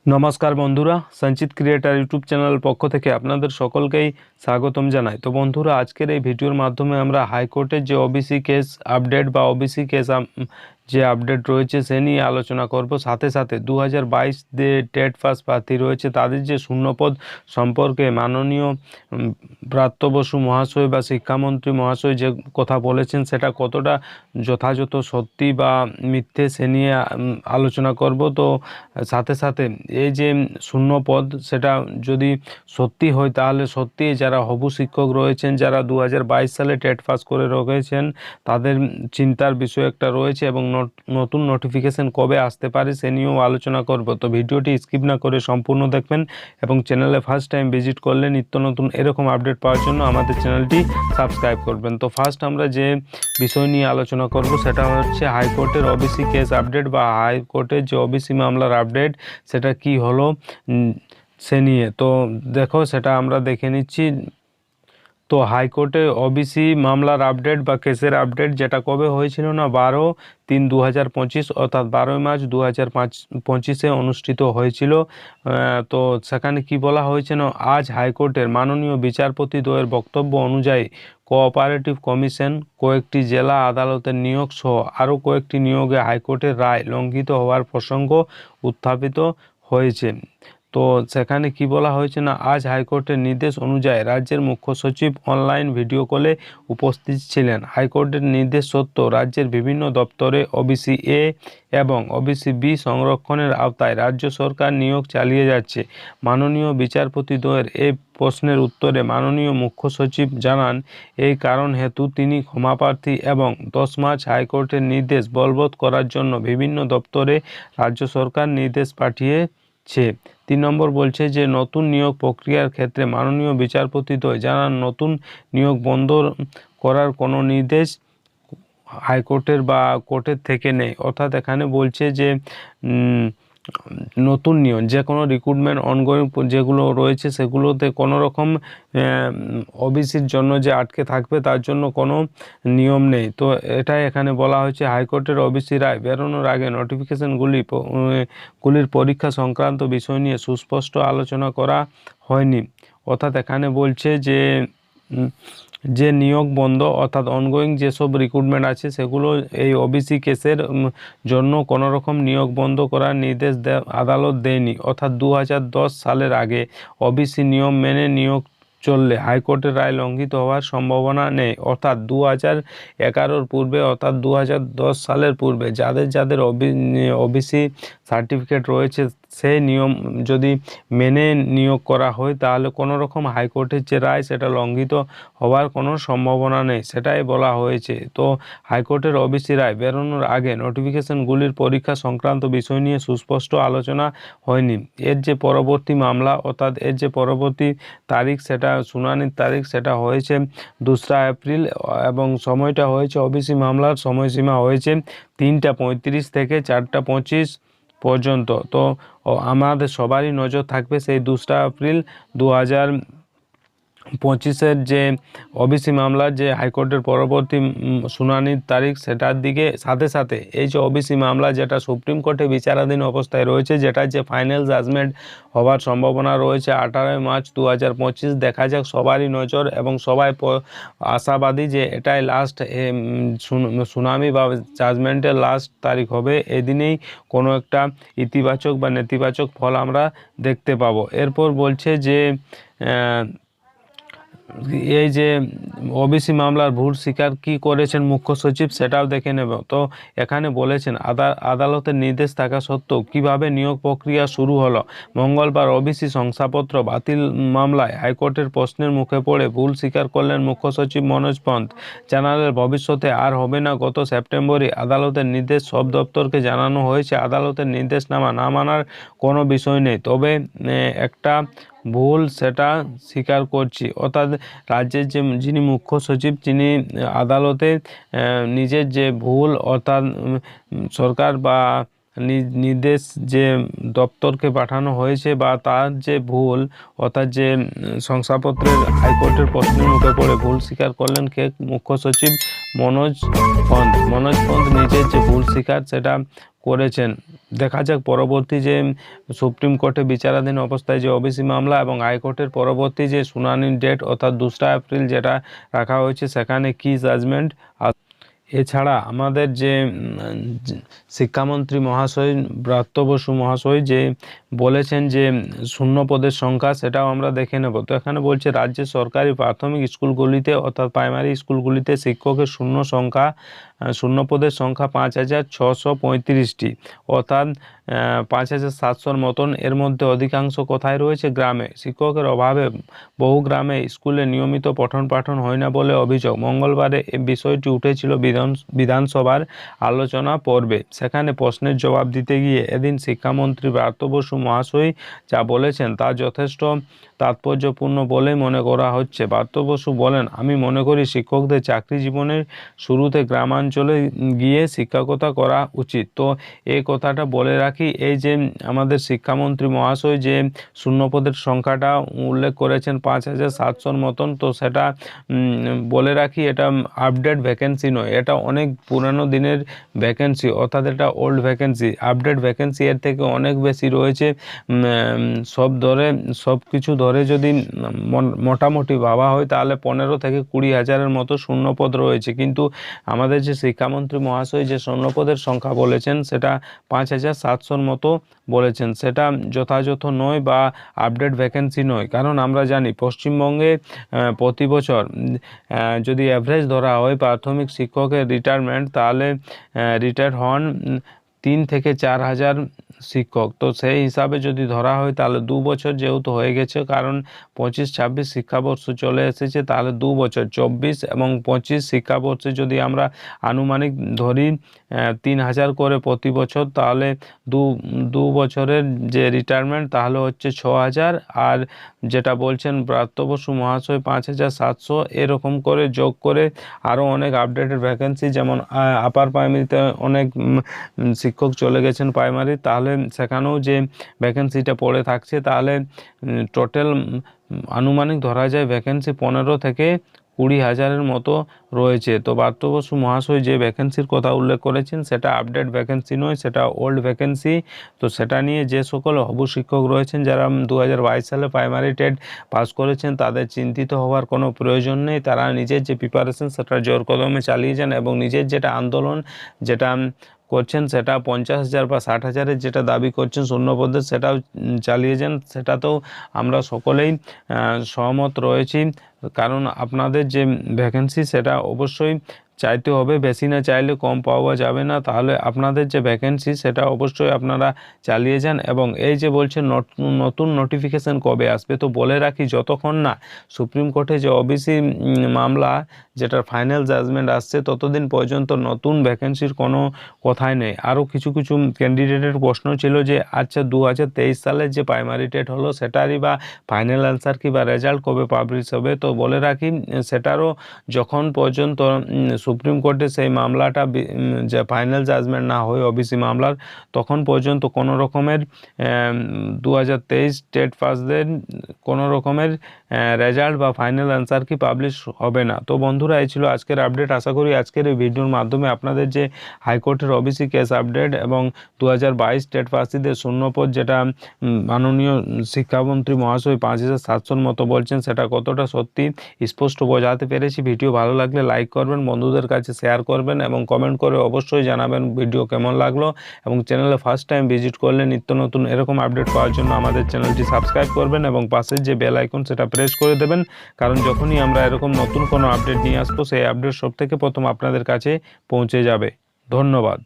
নমস্কার বন্ধুরা, সঞ্চিত ক্রিয়েটার ইউটিউব চ্যানেল পক্ষ থেকে আপনাদের সকলকেই স্বাগতম জানাই। তো বন্ধুরা, আজকের এই ভিডিওর মাধ্যমে আমরা হাইকোর্টের যে ওবিসি কেস আপডেট বা ওবিসি কেস যে আপডেট রয়েছে সে নিয়ে আলোচনা করব। সাথে সাথে 2022 যে টেট পাস প্রার্থী রয়েছে তাদের যে শূন্যপদ সম্পর্কে মাননীয় ব্রাত্য বসু মহাশয় বা শিক্ষামন্ত্রী মহাশয় যে কথা বলেছেন সেটা কতটা যথাযথ, সত্যি বা মিথ্যে সে নিয়ে আলোচনা করব। তো সাথে সাথে এই যে শূন্য পদ সেটা যদি সত্যি হয় তাহলে সত্যি যারা হবু শিক্ষক রয়েছেন, যারা 2022 সালে টেট পাস করে রয়েছেন, তাদের চিন্তার বিষয় একটা রয়েছে এবং নতুন নোটিফিকেশন কবে আসতে পারে সে নিয়েও আলোচনা করব। তো ভিডিওটি স্কিপ না করে সম্পূর্ণ দেখবেন এবং চ্যানেলে ফার্স্ট টাইম ভিজিট করলে নিত্য নতুন এরকম আপডেট পাওয়ার জন্য আমাদের চ্যানেলটি সাবস্ক্রাইব করবেন। তো ফার্স্ট আমরা যে বিষয় নিয়ে আলোচনা করব সেটা হচ্ছে হাইকোর্টের ওবিসি কেস আপডেট বা হাইকোর্টের যে ওবিসি মামলার আপডেট সেটা কি হলো সে নিয়ে। তো দেখো, সেটা আমরা দেখে নিচ্ছি। তো হাইকোর্টে ওবিসি মামলার আপডেট বা কেসের আপডেট যেটা কবে হয়েছিল না, 12/3/2025 অর্থাৎ 12 মার্চ 2025 অনুষ্ঠিত হয়েছিল। তো সেখানে কি বলা হয়েছে না, আজ হাইকোর্টের মাননীয় বিচারপতি দ্বয়ের বক্তব্য অনুযায়ী কোঅপারেটিভ কমিশন, কয়েকটি জেলা আদালতের নিয়োগ সহ আরও কয়েকটি নিয়োগে হাইকোর্টের রায় লঙ্ঘিত হওয়ার প্রসঙ্গ উত্থাপিত হয়েছে। তো সেখানে কি বলা হয়েছে না, আজ হাইকোর্টের নির্দেশ অনুযায়ী রাজ্যের মুখ্য সচিব অনলাইন ভিডিও কলে উপস্থিত ছিলেন। হাইকোর্টের নির্দেশ সত্ত্বেও রাজ্যের বিভিন্ন দপ্তরে ওবিসি এ এবং ওবিসি বি সংরক্ষণের আওতায় রাজ্য সরকার নিয়োগ চালিয়ে যাচ্ছে। মাননীয় বিচারপতি দ্বয়ের এই প্রশ্নের উত্তরে মাননীয় মুখ্য সচিব জানান, এই কারণ হেতু তিনি ক্ষমাপ্রার্থী এবং 10 মার্চ হাইকোর্টের নির্দেশ বলবৎ করার জন্য বিভিন্ন দপ্তরে রাজ্য সরকার নির্দেশ পাঠিয়েছে। 3 নম্বর বলছে যে নতুন নিয়োগ প্রক্রিয়ার ক্ষেত্রে মাননীয় বিচারপতি দ্বয় জানান, নতুন নিয়োগ বন্ধ করার কোনো নির্দেশ হাইকোর্টের বা কোর্টের থেকে নেই। অর্থাৎ এখানে বলছে যে নতুন নিয়ম যে কোনো রিক্রুটমেন্ট অনগোয়িং যেগুলো রয়েছে সেগুলোতে কোনো রকম ওবিসির জন্য যে আটকে থাকবে তার জন্য কোনো নিয়ম নেই। তো এটাই এখানে বলা হয়েছে। হাইকোর্টের ওবিসি রায় বেরোনোর আগে নোটিফিকেশনগুলির পরীক্ষা সংক্রান্ত বিষয় নিয়ে সুস্পষ্ট আলোচনা করা হয়নি। অর্থাৎ এখানে বলছে যে নিয়োগ বন্ধ অর্থাৎ অনগোয়িং যেসব রিক্রুটমেন্ট আছে সেগুলো এই ওবিসি কেসের জন্য কোনো রকম নিয়োগ বন্ধ করার নির্দেশ আদালত দেয়নি। অর্থাৎ 2010 সালের আগে ওবিসি নিয়ম মেনে নিয়োগ চললে হাইকোর্টের রায় লঙ্ঘিত হওয়ার সম্ভাবনা নেই। অর্থাৎ 2011 পূর্বে অর্থাৎ 2010 সালের পূর্বে যাদের ওবিসি সার্টিফিকেট রয়েছে সেই নিয়ম যদি মেনে নিয়োগ করা হয় তাহলে কোনো রকম হাইকোর্টের যে রায় সেটা লঙ্ঘিত হওয়ার কোনো সম্ভাবনা নেই, সেটাই বলা হয়েছে। তো হাইকোর্টের ওবিসি রায় বেরোনোর আগে নোটিফিকেশনগুলির পরীক্ষা সংক্রান্ত বিষয় নিয়ে সুস্পষ্ট আলোচনা হয়নি। এর যে পরবর্তী মামলা অর্থাৎ এর যে পরবর্তী তারিখ সেটা শুনানির তারিখ সেটা হয়েছে 2রা এপ্রিল এবং সময়টা হয়েছে ওবিসি মামলার সময়সীমা হয়েছে 3টা 35 থেকে 4টা 25 পর্যন্ত। তো আমাদের সবারই নজর থাকবে সেই 2রা এপ্রিল 2025 যে ওবিসি মামলার যে হাইকোর্টের পরবর্তী শুনানির তারিখ সেটার দিকে। সাথে সাথে এই যে ওবিসি মামলা যেটা সুপ্রিম কোর্টে বিচারাধীন অবস্থায় রয়েছে, যেটা যে ফাইনাল জাজমেন্ট হওয়ার সম্ভাবনা রয়েছে 18 মার্চ 2025। দেখা যাক, সবারই নজর এবং সবাই আশাবাদী যে এটাই লাস্ট শুনানি বা জাজমেন্টের লাস্ট তারিখ হবে। এদিনেই কোনো একটা ইতিবাচক বা নেতিবাচক ফল আমরা দেখতে পাবো। এরপর বলছে যে এই যে ওবিসি মামলার ভুল স্বীকার কি করেছেন মুখ্য সচিব সেটাও দেখে নেব। তো এখানে বলেছেন, আদালতের নির্দেশ থাকা সত্ত্বেও কিভাবে নিয়োগ প্রক্রিয়া শুরু হলো। মঙ্গলবার ওবিসি শংসাপত্র বাতিল মামলায় হাইকোর্টের প্রশ্নের মুখে পড়ে ভুল স্বীকার করলেন মুখ্য সচিব মনোজ পন্ত। জানালেন ভবিষ্যতে আর হবে না। গত সেপ্টেম্বরে আদালতের নির্দেশ সব দপ্তরকে জানানো হয়েছে, আদালতের নির্দেশনামা না মানার কোনো বিষয় নেই, তবে একটা ভুল সেটা স্বীকার করছি। অর্থাৎ রাজ্যের যিনি মুখ্য সচিব তিনি আদালতে নিজের যে ভুল অর্থাৎ সরকার বা নির্দেশ যে দপ্তরকে পাঠানো হয়েছে বা তার যে ভুল অর্থাৎ যে শংসাপত্রের হাইকোর্টের প্রশ্নের মুখে পড়ে ভুল স্বীকার করলেন কে? মুখ্য সচিব মনোজ পন্ত নিজের যে ভুল স্বীকার সেটা করেছেন। দেখা যাক পরবর্তী যে সুপ্রিম কোর্টে বিচারাধীন অবস্থায় যে ওবিসি মামলা এবং হাইকোর্টের পরবর্তী যে শুনানির ডেট অর্থাৎ 2 এপ্রিল যেটা রাখা হয়েছে সেখানে কি জাজমেন্ট। এছাড়া আমাদের যে শিক্ষামন্ত্রী মহাশয় ব্রাত্য বসু মহাশয় যে বলেছেন যে শূন্য পদের সংখ্যা সেটাও আমরা দেখে নেব। তো এখানে বলছে রাজ্যের সরকারি প্রাথমিক স্কুলগুলিতে অর্থাৎ প্রাইমারি স্কুলগুলিতে শিক্ষকের শূন্য পদের সংখ্যা 5,635টি অর্থাৎ 5,700 মতন। এর মধ্যে অধিকাংশ কোথায় রয়েছে? গ্রামে। শিক্ষকের অভাবে বহু গ্রামে স্কুলে নিয়মিত পঠন পাঠন হয় না বলে অভিযোগ। মঙ্গলবারে এ বিষয়টি উঠেছিল বিধানসভার আলোচনা পর্বে। সেখানে প্রশ্নের জবাব দিতে গিয়ে এদিন শিক্ষামন্ত্রী ব্রাত্য বসু মহাশয় যা বলেছেন তা যথেষ্ট তাৎপর্যপূর্ণ বলেই মনে করা হচ্ছে। ব্রাত্য বসু বলেন, আমি মনে করি শিক্ষকদের চাকরি জীবনের শুরুতে গ্রামাঞ্চলে গিয়ে শিক্ষকতা করা উচিত। তো এই কথাটা বলে রাখি, এই যে আমাদের শিক্ষামন্ত্রী মহাশয় যে শূন্যপদের সংখ্যাটা উল্লেখ করেছেন 5,700 মতন, তো সেটা বলে রাখি এটা আপডেট ভ্যাকেন্সি নয়, এটা অনেক পুরানো দিনের ভ্যাকেন্সি অর্থাৎ এটা ওল্ড ভ্যাকেন্সি। আপডেট ভ্যাকেন্সি এর থেকে অনেক বেশি রয়েছে। সব কিছু ধরে যদি মোটামুটি ভাবা হয় তাহলে 15 থেকে 20 হাজারের মতো শূন্যপদ রয়েছে, কিন্তু আমাদের যে শিক্ষামন্ত্রী মহাশয় যে শূন্যপদের সংখ্যা বলেছেন সেটা 5,700 মতো বলেছেন। সেটা যথাযথ নয় বা আপডেট ভ্যাকেন্সি নয়, কারণ আমরা জানি পশ্চিমবঙ্গে প্রতি বছর যদি অ্যাভারেজ ধরা হয় প্রাথমিক শিক্ষকের রিটায়ারমেন্ট, তাহলে রিটায়ার হন 3 থেকে 4 হাজার শিক্ষক। তো সেই হিসাবে যদি ধরা হয় তাহলে 2 বছর যেহেতু হয়ে গেছে, কারণ 25-26 শিক্ষাবর্ষ চলে এসেছে, তাহলে 2 বছর 24 এবং 25 শিক্ষাবর্ষে যদি আমরা আনুমানিক ধরি 3,000 করে প্রতি বছর, তাহলে দু বছরের যে রিটায়ারমেন্ট তাহলে হচ্ছে 6,000। আর যেটা বলছেন ব্রাত্য বসু মহাশয় 5,700, এরকম করে যোগ করে আরও অনেক আপডেটেড ভ্যাকেন্সি, যেমন আপার প্রাইমারিতে অনেক শিক্ষক চলে গেছেন প্রাইমারি, তাহলে সেখানেও যে ভ্যাকেন্সিটা পড়ে থাকছে, তাহলে টোটাল আনুমানিক ধরা যায় ভ্যাকেন্সি 15 থেকে 20 হাজারের মতো রয়েছে। তো ব্রাত্য বসু মহাশয় যে ভ্যাকেন্সির কথা উল্লেখ করেছেন সেটা আপডেট ভ্যাকেন্সি নয়, সেটা ওল্ড ভ্যাকেন্সি। তো সেটা নিয়ে যে সকল হবু শিক্ষক রয়েছেন যারা 2022 সালে প্রাইমারি টেট পাস করেছেন তাদের চিন্তিত হওয়ার কোনো প্রয়োজন নেই। তারা নিজের যে প্রিপারেশন সেটা জোর কদমে চালিয়ে যান এবং নিজের যেটা আন্দোলন যেটা করছেন সেটা 50,000 বা 60,000-এর যেটা দাবি করছেন শূন্যপদের সেটাও চালিয়ে যান। সেটাতেও আমরা সকলেই সহমত রয়েছি, কারণ আপনাদের যে ভ্যাকেন্সি সেটা অবশ্যই চাইতে হবে, বেশি না চাইলে কম পাওয়া যাবে না। তাহলে আপনাদের যে ভ্যাকেন্সি সেটা অবশ্যই আপনারা চালিয়ে যান। এবং এই যে বলছেন নতুন নোটিফিকেশান কবে আসবে, তো বলে রাখি যতক্ষণ না সুপ্রিম কোর্টে যে ওবিসি মামলা যেটার ফাইনাল জাজমেন্ট আসছে ততদিন পর্যন্ত নতুন ভ্যাকেন্সির কোনো কথাই নেই। আরও কিছু ক্যান্ডিডেটের প্রশ্ন ছিল যে আচ্ছা 2023 সালের যে প্রাইমারি টেট হলো সেটারই বা ফাইনাল অ্যান্সার কি বা রেজাল্ট কবে পাবলিশ হবে, তো বলে রাখি সেটারও যখন পর্যন্ত সুপ্রিম কোর্টে সেই মামলাটা যে ফাইনাল জাজমেন্ট না হয় ওবিসি মামলার, তখন পর্যন্ত কোনো রকমের 2023 টেট পাসদের কোনো রকমের রেজাল্ট বা ফাইনাল অ্যান্সার কি পাবলিশ হবে না। তো বন্ধুরা এই ছিল আজকের আপডেট। আশা করি আজকের এই ভিডিওর মাধ্যমে আপনাদের যে হাইকোর্টের ওবিসি কেস আপডেট এবং 2022 টেট পাসীদের শূন্যপদ যেটা মাননীয় শিক্ষামন্ত্রী মহাশয় 5,700 মতো বলছেন সেটা কতটা সত্যি স্পষ্ট বোঝাতে পেরেছি। ভিডিও ভালো লাগলে লাইক করবেন, বন্ধুদের কাছে শেয়ার করবেন এবং কমেন্ট করে অবশ্যই জানাবেন ভিডিও কেমন লাগলো। এবং চ্যানেলে ফার্স্ট টাইম ভিজিট করলে নিত্য নতুন এরকম আপডেট পাওয়ার জন্য আমাদের চ্যানেলটি সাবস্ক্রাইব করবেন এবং পাশের যে বেল আইকন সেটা প্রেস করে দেবেন, কারণ যখনই আমরা এরকম নতুন কোনো আপডেট নিয়ে আসবো সেই আপডেট সবথেকে প্রথম আপনাদের কাছে পৌঁছে যাবে। ধন্যবাদ।